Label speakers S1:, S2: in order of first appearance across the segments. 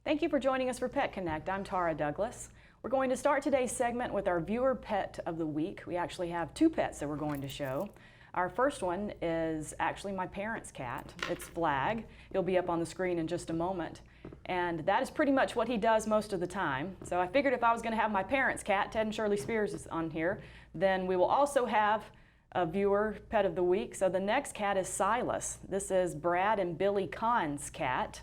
S1: Thank you for joining us for Pet Connect. I'm Tara Douglas. We're going to start today's segment with our viewer pet of the week. We actually have two pets that we're going to show. Our first one is actually my parents' cat. It's Flag. He'll be up on the screen in just a moment. And that is pretty much what he does most of the time. So I figured if I was going to have my parents' cat, Ted and Shirley Spears is on here, then we will also have a viewer pet of the week. So the next cat is Silas. This is Brad and Billy Kahn's cat.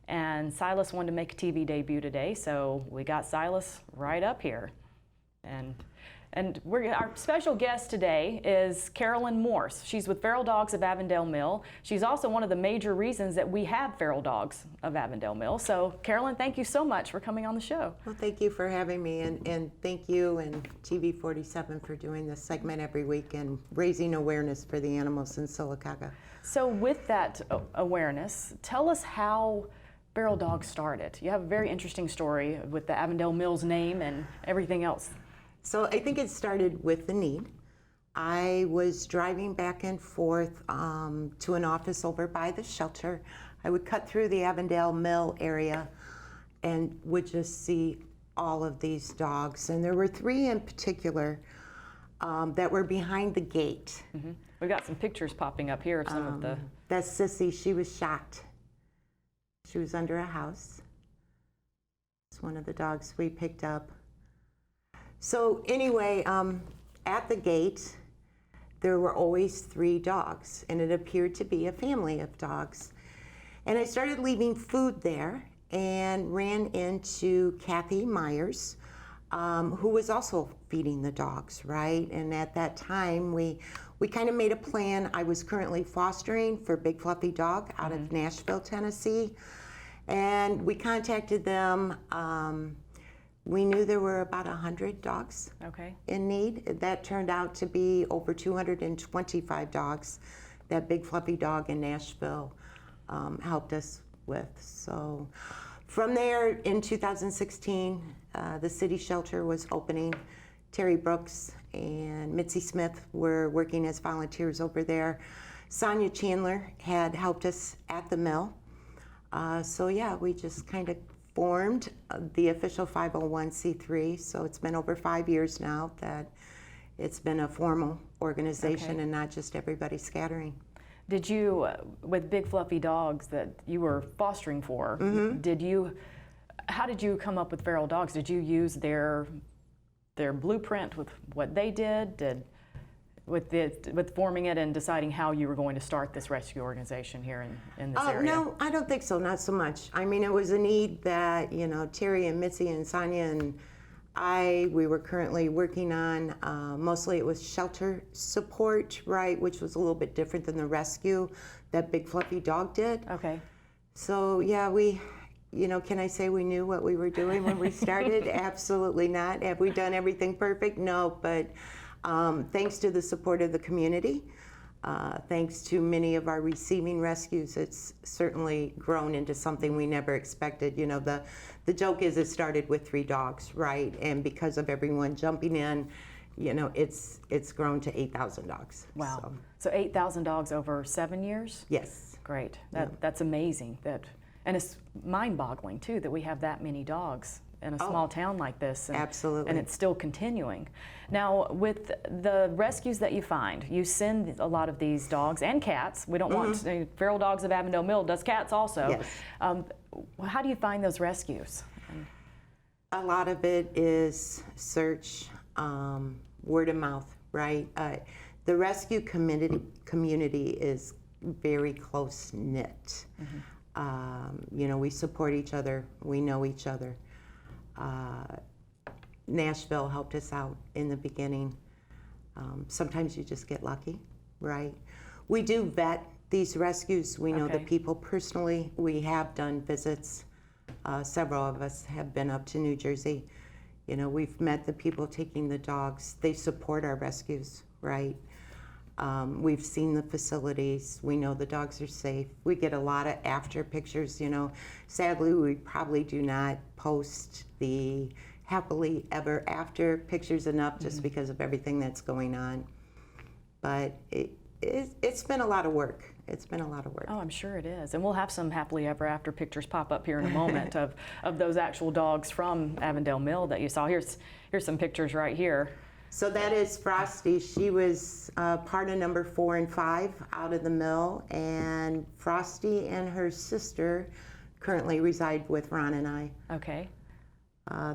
S1: And Silas wanted to make a TV debut today, so we got Silas right up here. And our special guest today is Carolyn Morse. She's with Feral Dogs of Avondale Mill. She's also one of the major reasons that we have Feral Dogs of Avondale Mill. So Carolyn, thank you so much for coming on the show.
S2: Well, thank you for having me, and thank you and TV 47 for doing this segment every week and raising awareness for the animals in Sylacauga.
S1: So with that awareness, tell us how Feral Dogs started. You have a very interesting story with the Avondale Mill's name and everything else.
S2: So I think it started with the need. I was driving back and forth to an office over by the shelter. I would cut through the Avondale Mill area and would just see all of these dogs. And there were three in particular that were behind the gate.
S1: Mm-hmm. We've got some pictures popping up here of some of the...
S2: That's Sissy. She was shot. She was under a house. It's one of the dogs we picked up. So anyway, at the gate, there were always three dogs, and it appeared to be a family of dogs. And I started leaving food there and ran into Kathy Myers, who was also feeding the dogs, right? And at that time, we kind of made a plan. I was currently fostering for Big Fluffy Dog out of Nashville, Tennessee. And we contacted them. We knew there were about 100 dogs in need. That turned out to be over 225 dogs that Big Fluffy Dog in Nashville helped us with. So from there, in 2016, the city shelter was opening. Terry Brooks and Mitzi Smith were working as volunteers over there. Sonia Chandler had helped us at the mill. So yeah, we just kind of formed the official 501c3. So it's been over 5 years now that it's been a formal organization and not just everybody scattering.
S1: Did you, with Big Fluffy Dogs that you were fostering for, how did you come up with Feral Dogs? Did you use their blueprint with what they did? With forming it and deciding how you were going to start this rescue organization here in this area?
S2: No, I don't think so, not so much. I mean, it was a need that, Terry and Mitzi and Sonia and we were currently working on. Mostly it was shelter support, right, which was a little bit different than the rescue that Big Fluffy Dog did.
S1: Okay.
S2: So yeah, can I say we knew what we were doing when we started? Absolutely not. Have we done everything perfect? No, but thanks to the support of the community, thanks to many of our receiving rescues, it's certainly grown into something we never expected. The joke is it started with 3 dogs, right? And because of everyone jumping in, it's grown to 8,000 dogs.
S1: Wow. So 8,000 dogs over 7 years?
S2: Yes.
S1: Great. That's amazing. And it's mind-boggling, too, that we have that many dogs in a small town like this.
S2: Absolutely.
S1: And it's still continuing. Now, with the rescues that you find, you send a lot of these dogs and cats. We don't want Feral Dogs of Avondale Mill does cats also.
S2: Yes.
S1: How do you find those rescues?
S2: A lot of it is search, word of mouth, right? The rescue community is very close-knit. We support each other. We know each other. Nashville helped us out in the beginning. Sometimes you just get lucky, right? We do vet these rescues. We know the people personally. We have done visits. Several of us have been up to New Jersey. We've met the people taking the dogs. They support our rescues, right? We've seen the facilities. We know the dogs are safe. We get a lot of after pictures. Sadly, we probably do not post the happily ever after pictures enough just because of everything that's going on. But it's been a lot of work. it's been a lot of work.
S1: Oh, I'm sure it is. And we'll have some happily ever after pictures pop up here in a moment of those actual dogs from Avondale Mill that you saw. Here's some pictures right here.
S2: So that is Frosty. She was part of number 4 and 5 out of the mill, and Frosty and her sister currently reside with Ron and I.
S1: Okay.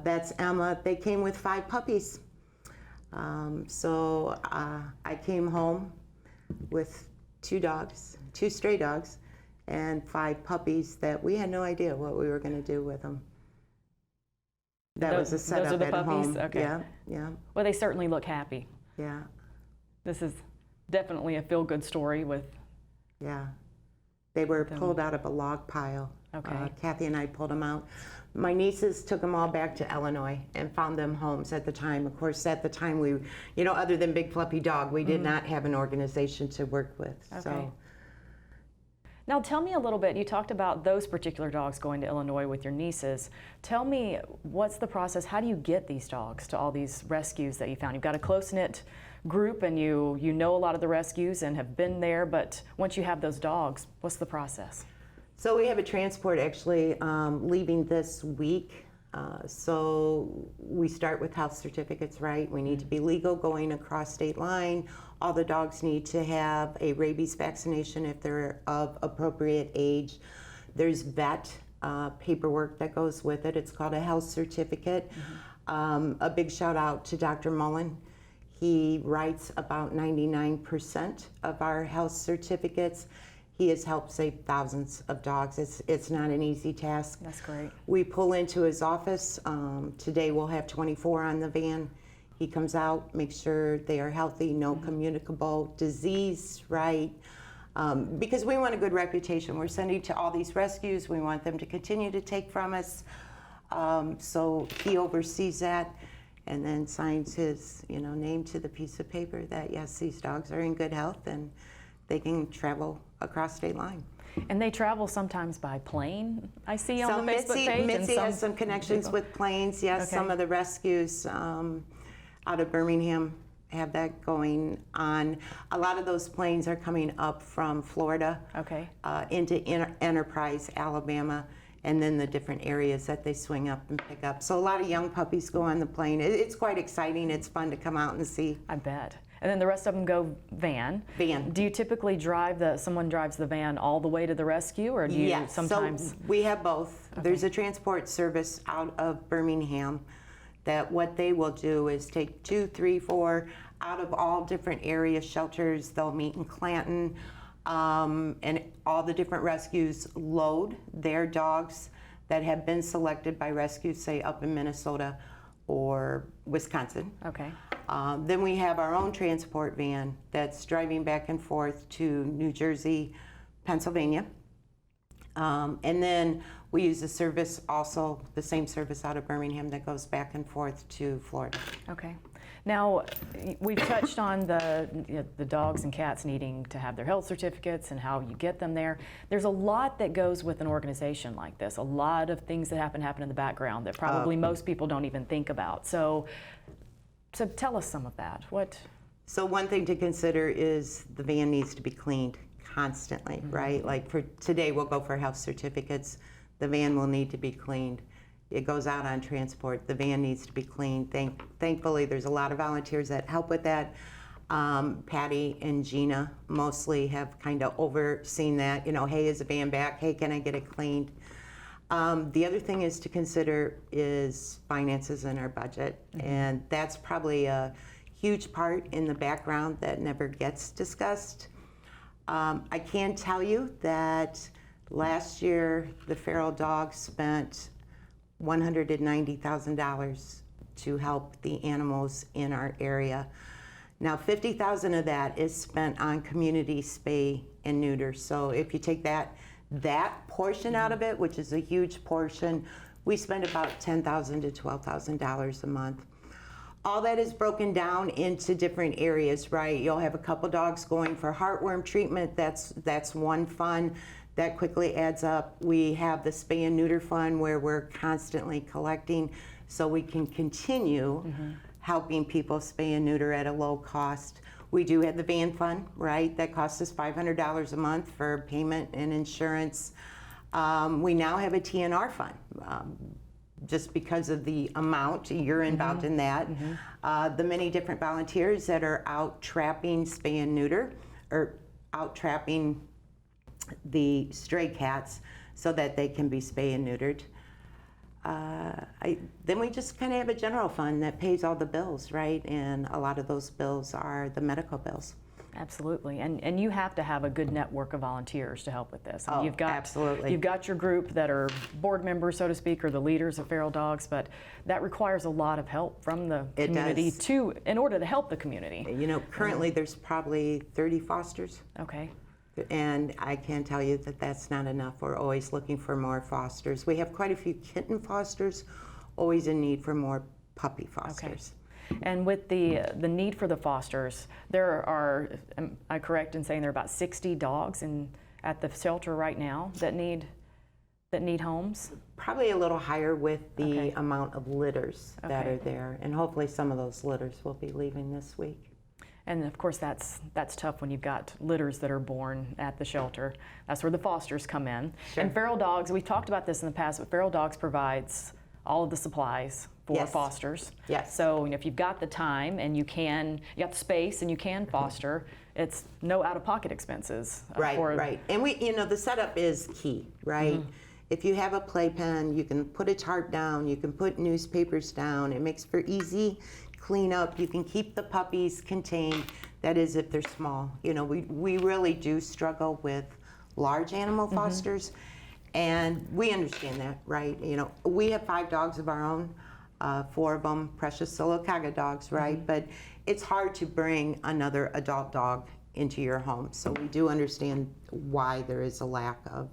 S2: That's Emma. They came with 5 puppies. So I came home with 2 dogs, 2 stray dogs, and 5 puppies that we had no idea what we were going to do with them. That was a setup
S1: those are the
S2: at
S1: puppies?
S2: home.
S1: Okay.
S2: Yeah, yeah,
S1: Well, they certainly look happy.
S2: yeah,
S1: This is definitely a feel-good story with.
S2: yeah. They were pulled out of a log pile.
S1: Okay.
S2: Kathy and I pulled them out. My nieces took them all back to Illinois and found them homes at the time. Of course, at the time we, you know, other than Big Fluffy Dog, we did not have an organization to work with.
S1: Okay.
S2: So.
S1: Now tell me a little bit, you talked about those particular dogs going to Illinois with your nieces. Tell me, what's the process? How do you get these dogs to all these rescues that you found? You've got a close-knit group and you know a lot of the rescues and have been there, but once you have those dogs, what's the process?
S2: So we have a transport actually leaving this week. So we start with health certificates, right? We need to be legal going across state line. All the dogs need to have a rabies vaccination if they're of appropriate age. There's vet paperwork that goes with it. It's called a health certificate. A big shout out to Dr. Mullen. He writes about 99% of our health certificates. He has helped save thousands of dogs. It's not an easy task.
S1: That's great.
S2: We pull into his office. Today we'll have 24 on the van. He comes out, makes sure they are healthy, no communicable disease, right? Because we want a good reputation. We're sending to all these rescues. We want them to continue to take from us. So he oversees that and then signs his name to the piece of paper that, yes, these dogs are in good health and they can travel across state line.
S1: And they travel sometimes by plane, I see on the Facebook page.
S2: Mitzi has some connections with planes. Yes,
S1: Okay.
S2: some of the rescues out of Birmingham have that going on. A lot of those planes are coming up from Florida
S1: Okay.
S2: Into Enterprise, Alabama, and then the different areas that they swing up and pick up. So a lot of young puppies go on the plane. It's quite exciting. It's fun to come out and see.
S1: I bet. And then the rest of them go van.
S2: Van.
S1: Do you typically someone drives the van all the way to the rescue, or do you
S2: Yes,
S1: sometimes?
S2: so we have both.
S1: Okay.
S2: There's a transport service out of Birmingham that what they will do is take 2, 3, 4 out of all different area shelters. They'll meet in Clanton, and all the different rescues load their dogs that have been selected by rescues, say up in Minnesota or Wisconsin.
S1: Okay.
S2: Then we have our own transport van that's driving back and forth to New Jersey, Pennsylvania. And then we use a service also, the same service out of Birmingham that goes back and forth to Florida.
S1: Okay. Now, we've touched on the dogs and cats needing to have their health certificates and how you get them there. There's a lot that goes with an organization like this, a lot of things that happen in the background that probably most people don't even think about. So tell us some of that.
S2: So one thing to consider is the van needs to be cleaned constantly, right? Like for today, we'll go for health certificates. The van will need to be cleaned. It goes out on transport. The van needs to be cleaned. Thankfully, there's a lot of volunteers that help with that. Patty and Gina mostly have kind of overseen that. Hey, is the van back? Hey, can I get it cleaned? The other thing is to consider is finances in our budget. And that's probably a huge part in the background that never gets discussed. I can tell you that last year, the feral dogs spent $190,000 to help the animals in our area. Now, $50,000 of that is spent on community spay and neuter. So if you take that portion out of it, which is a huge portion, we spend about $10,000 to $12,000 a month. All that is broken down into different areas, right? You'll have a couple dogs going for heartworm treatment. That's one fund. That quickly adds up. We have the spay and neuter fund where we're constantly collecting so we can continue helping people spay and neuter at a low cost. We do have the van fund, right? That costs us $500 a month for payment and insurance. We now have a TNR fund. Just because of the amount, you're involved in that. The many different volunteers that are out trapping spay and neuter, or out trapping the stray cats so that they can be spay and neutered. Then we just kind of have a general fund that pays all the bills, right? And a lot of those bills are the medical bills.
S1: Absolutely, and you have to have a good network of volunteers to help with this. I mean,
S2: Oh, absolutely.
S1: You've got your group that are board members, so to speak, or the leaders of feral dogs, but that requires a lot of help from the community in order to help the community.
S2: You know, currently there's probably 30 fosters.
S1: Okay.
S2: And I can tell you that that's not enough. We're always looking for more fosters. We have quite a few kitten fosters, always in need for more puppy fosters.
S1: Okay. And with the need for the fosters, there are, am I correct in saying there are about 60 dogs at the shelter right now that need homes?
S2: Probably a little higher with the amount of litters that
S1: Okay.
S2: are there. And hopefully some of those litters will be leaving this week.
S1: And of course that's tough when you've got litters that are born at the shelter. That's where the fosters come in.
S2: Sure.
S1: And feral dogs, we've talked about this in the past, but feral dogs provides all of the supplies for
S2: Yes.
S1: fosters.
S2: Yes.
S1: So if you've got the time and you got the space and you can foster, it's no out-of-pocket expenses.
S2: Right. And the setup is key, right? If you have a playpen, you can put a tarp down, you can put newspapers down. It makes for easy cleanup. You can keep the puppies contained. That is, if they're small. You know, we really do struggle with large animal fosters, and we understand that, right? You know, we have 5 dogs of our own, 4 of them precious Solocaga dogs, right? But it's hard to bring another adult dog into your home. So we do understand why there is a lack of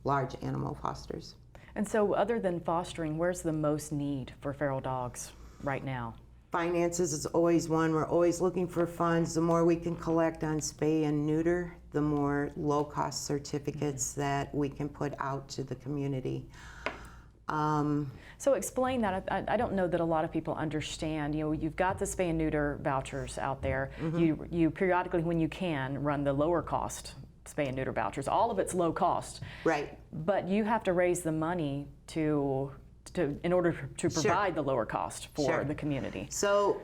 S2: large animal fosters.
S1: And so other than fostering, where's the most need for feral dogs right now?
S2: Finances is always one. We're always looking for funds. The more we can collect on spay and neuter, the more low-cost certificates that we can put out to the community.
S1: So explain that. I don't know that a lot of people understand. You know, you've got the spay and neuter vouchers out there. You periodically, when you can, run the lower cost spay and neuter vouchers. All of it's low cost.
S2: Right.
S1: But you have to raise the money in order to provide the lower cost for the community.
S2: So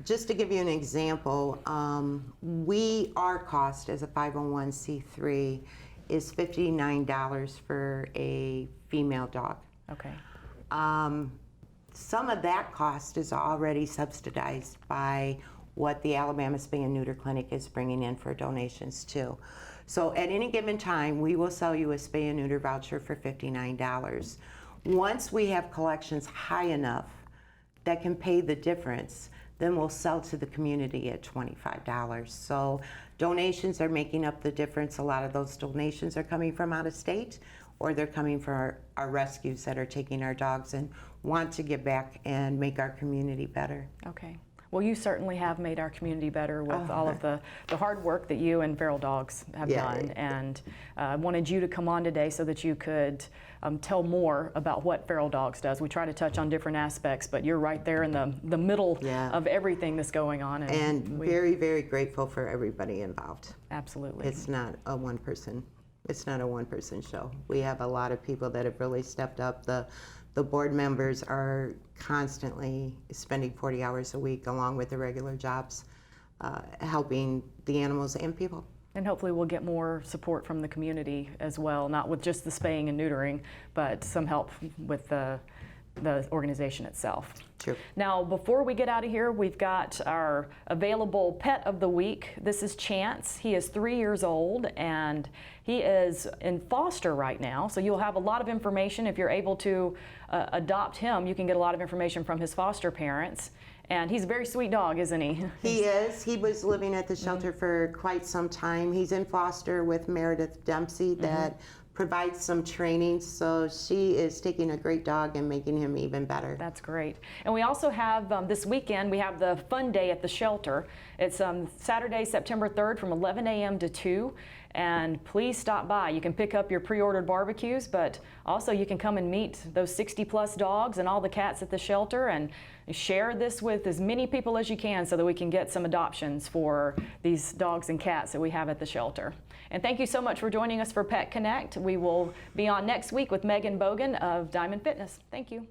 S2: just to give you an example, our cost as a 501c3 is $59 for a female dog.
S1: Okay.
S2: Some of that cost is already subsidized by what the Alabama Spay and Neuter Clinic is bringing in for donations too. So at any given time, we will sell you a spay and neuter voucher for $59. Once we have collections high enough that can pay the difference, then we'll sell to the community at $25. So donations are making up the difference. A lot of those donations are coming from out of state, or they're coming from our rescues that are taking our dogs and want to give back and make our community better.
S1: Okay. Well, you certainly have made our community better with all of the hard work that you and Feral Dogs have done. And I wanted you to come on today so that you could tell more about what Feral Dogs does. We try to touch on different aspects, but you're right there in the middle of everything that's going on.
S2: And very, very grateful for everybody involved.
S1: Absolutely.
S2: It's not a one-person show. We have a lot of people that have really stepped up. The board members are constantly spending 40 hours a week along with the regular jobs, helping the animals and people.
S1: And hopefully we'll get more support from the community as well, not with just the spaying and neutering, but some help with the organization itself.
S2: True.
S1: Now, before we get out of here, we've got our available pet of the week. This is Chance. He is 3 years old and he is in foster right now. So you'll have a lot of information. If you're able to adopt him, you can get a lot of information from his foster parents. And he's a very sweet dog, isn't he?
S2: He is. He was living at the shelter for quite some time. He's in foster with Meredith Dempsey that provides some training, so she is taking a great dog and making him even better.
S1: That's great. And we also have, this weekend, we have the fun day at the shelter. It's Saturday, September 3rd from 11 a.m. to 2. And please stop by. You can pick up your pre-ordered barbecues, but also you can come and meet those 60+ dogs and all the cats at the shelter, and share this with as many people as you can so that we can get some adoptions for these dogs and cats that we have at the shelter. And thank you so much for joining us for Pet Connect. We will be on next week with Megan Bogan of Diamond Fitness. Thank you.